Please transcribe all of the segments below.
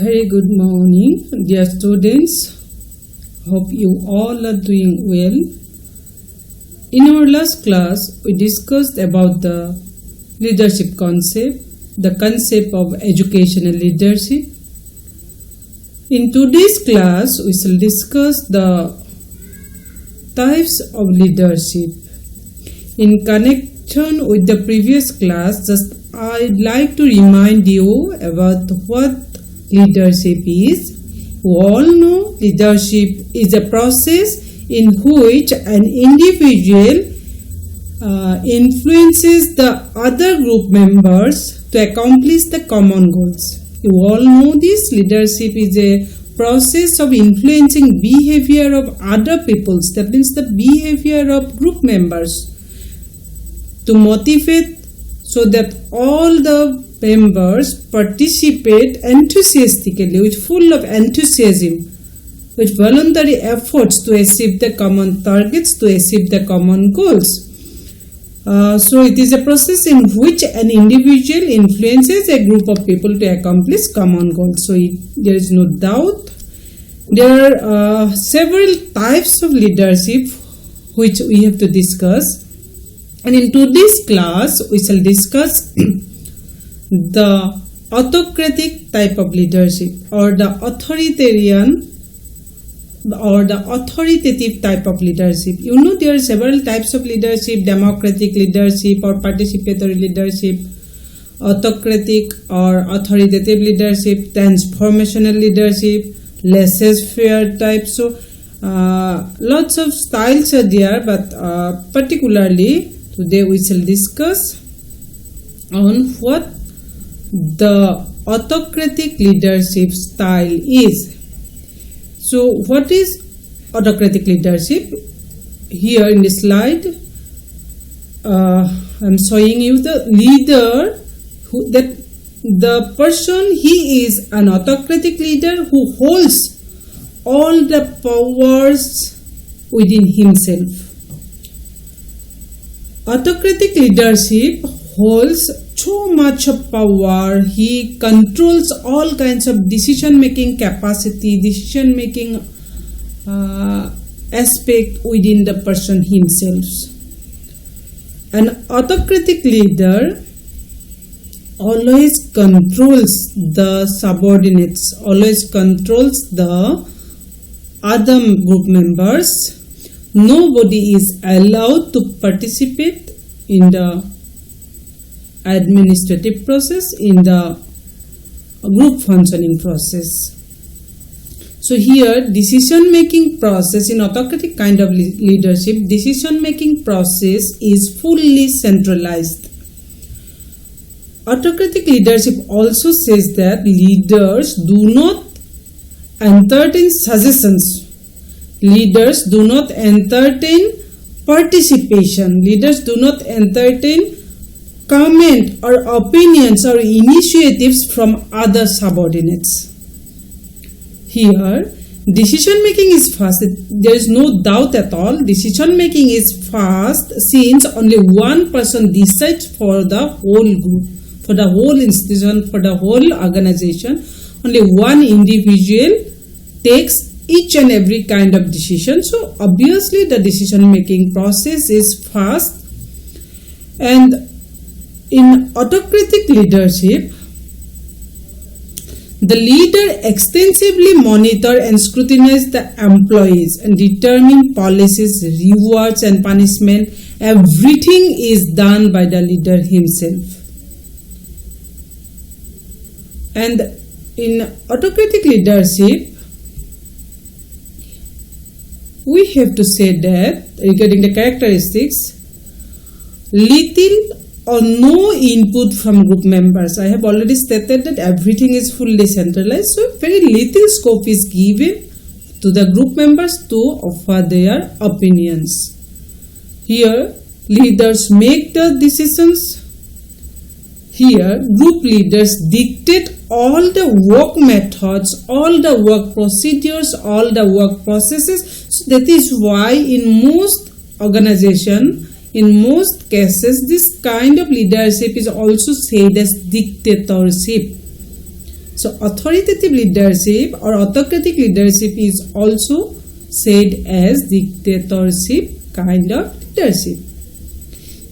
Very good morning, dear students. Hope you all are doing well. In our last class, we discussed about the leadership concept, the concept of educational leadership. In today's class, we shall discuss the types of leadership. In connection with the previous class, I'd like to remind you about what leadership is. You all know leadership is a process in which an individual influences the other group members to accomplish the common goals. You all know this. Leadership is a process of influencing behavior of other peoples. That means the behavior of group members to motivate so that all the members participate enthusiastically, with full of enthusiasm, with voluntary efforts to achieve the common targets, to achieve the common goals. So it is a process in which an individual influences a group of people to accomplish common goals. So there is no doubt. There are several types of leadership which we have to discuss. And in today's class, we shall discuss the autocratic type of leadership, or the authoritarian or the authoritative type of leadership. You know, there are several types of leadership: democratic leadership or participatory leadership, autocratic or authoritative leadership, transformational leadership, laissez-faire type. So lots of styles are there, but particularly today we shall discuss on what the autocratic leadership style is. So what is autocratic leadership? Here in the slide, I am showing you the leader, the person, he is an autocratic leader who holds all the powers within himself. Autocratic leadership holds so much of power. He controls all kinds of decision-making capacity, decision-making aspect within the person himself. An autocratic leader always controls the subordinates, always controls the other group members. Nobody is allowed to participate in the administrative process, in the group functioning process. So here, decision-making process in autocratic kind of leadership, decision-making process is fully centralized. Autocratic leadership also says that leaders do not entertain suggestions. Leaders do not entertain participation. Leaders do not entertain comment or opinions or initiatives from other subordinates. Here, decision making is fast. There is no doubt at all. Decision making is fast since only one person decides for the whole group, for the whole institution, for the whole organization. Only one individual takes each and every kind of decision. So obviously the decision making process is fast. And in autocratic leadership, the leader extensively monitor and scrutinize the employees and determine policies, rewards and punishment. Everything is done by the leader himself. And in autocratic leadership, we have to say that regarding the characteristics, little or no input from group members. I have already stated that everything is fully centralized, so very little scope is given to the group members to offer their opinions. Here, leaders make the decisions. Here, group leaders dictate all the work methods, all the work procedures, all the work processes. So that is why in most organizations, in most cases, this kind of leadership is also said as dictatorship. So authoritative leadership or autocratic leadership is also said as dictatorship kind of leadership.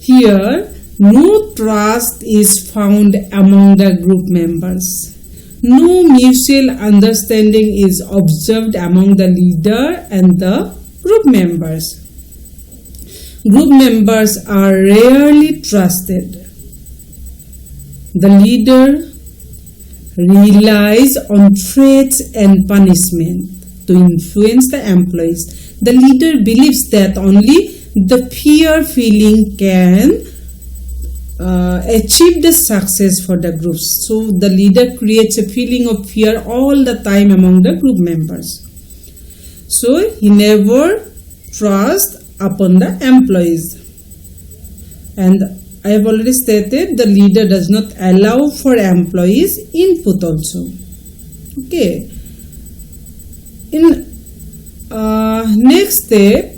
Here, no trust is found among the group members. No mutual understanding is observed among the leader and the group members. Group members are rarely trusted. The leader relies on threats and punishment to influence the employees. The leader believes that only the fear feeling can achieve the success for the groups. So the leader creates a feeling of fear all the time among the group members. So he never trusts upon the employees. And I have already stated the leader does not allow for employees input also. Okay. In next step,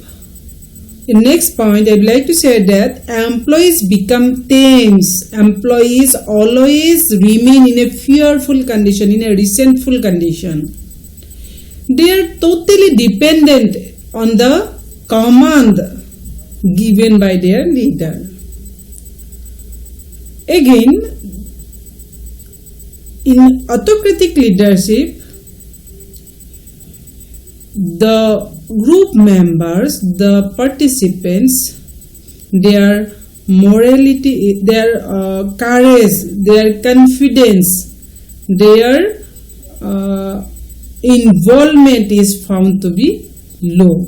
in next point, I would like to say that employees become tense. Employees always remain in a fearful condition, in a resentful condition. They are totally dependent on the command given by their leader. Again, in autocratic leadership, the group members, the participants, their morality, their courage, their confidence, their involvement is found to be low.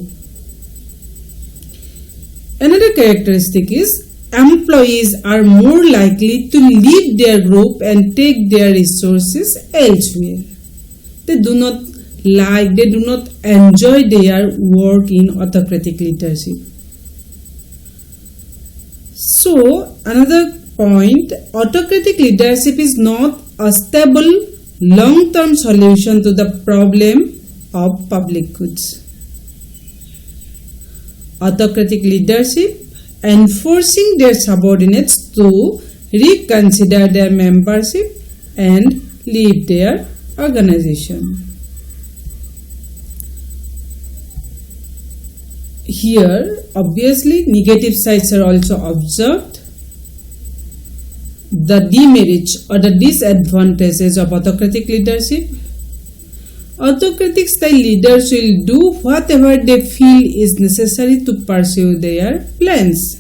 Another characteristic is employees are more likely to leave their group and take their resources elsewhere. They do not enjoy their work in autocratic leadership. So, another point, autocratic leadership is not a stable long-term solution to the problem of public goods. Autocratic leadership enforcing their subordinates to reconsider their membership and leave their organization. Here, obviously, negative sides are also observed. The demerits or the disadvantages of autocratic leadership. Autocratic style leaders will do whatever they feel is necessary to pursue their plans.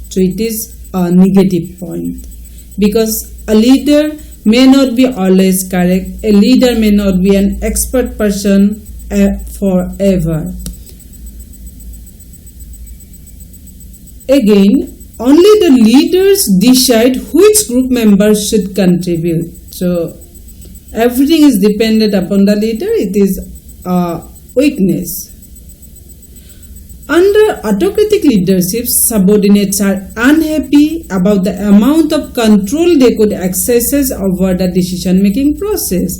So it is a negative point. Because a leader may not be always correct. A leader may not be an expert person forever. Again, only the leaders decide which group members should contribute. So, everything is dependent upon the leader. It is a weakness. Under autocratic leadership, subordinates are unhappy about the amount of control they could exercise over the decision-making process.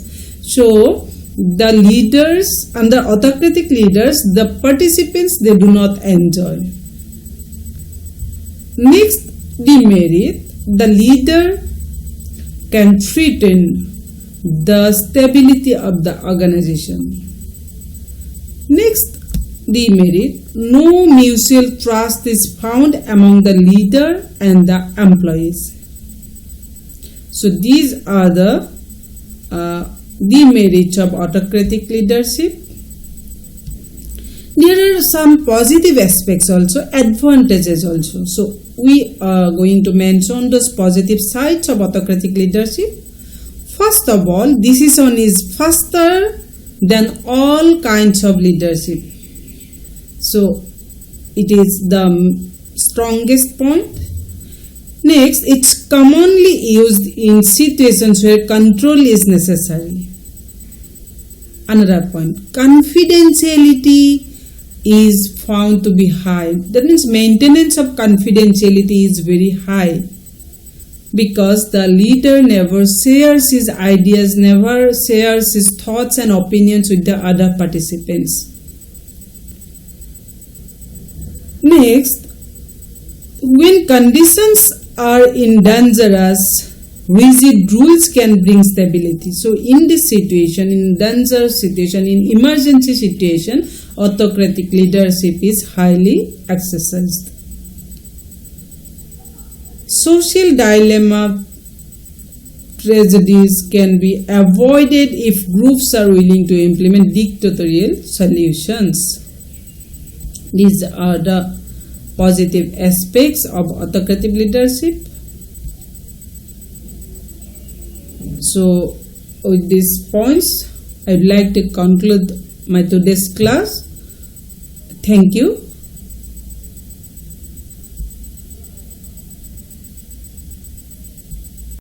So, the leaders, under autocratic leaders, the participants, they do not enjoy. Next demerit, the leader can threaten the stability of the organization. Next demerit, no mutual trust is found among the leader and the employees. So these are the demerits of autocratic leadership. There are some positive aspects also, advantages also. So we are going to mention those positive sides of autocratic leadership. First of all, decision is faster than all kinds of leadership. So it is the strongest point. Next, it's commonly used in situations where control is necessary. Another point, confidentiality is found to be high. That means maintenance of confidentiality is very high because the leader never shares his ideas, never shares his thoughts and opinions with the other participants. Next, when conditions are dangerous, rigid rules can bring stability. So in this situation, in danger situation, in emergency situation, autocratic leadership is highly exercised. Social dilemma tragedies can be avoided if groups are willing to implement dictatorial solutions. These are the positive aspects of autocratic leadership. So, with these points, I would like to conclude my today's class. Thank you.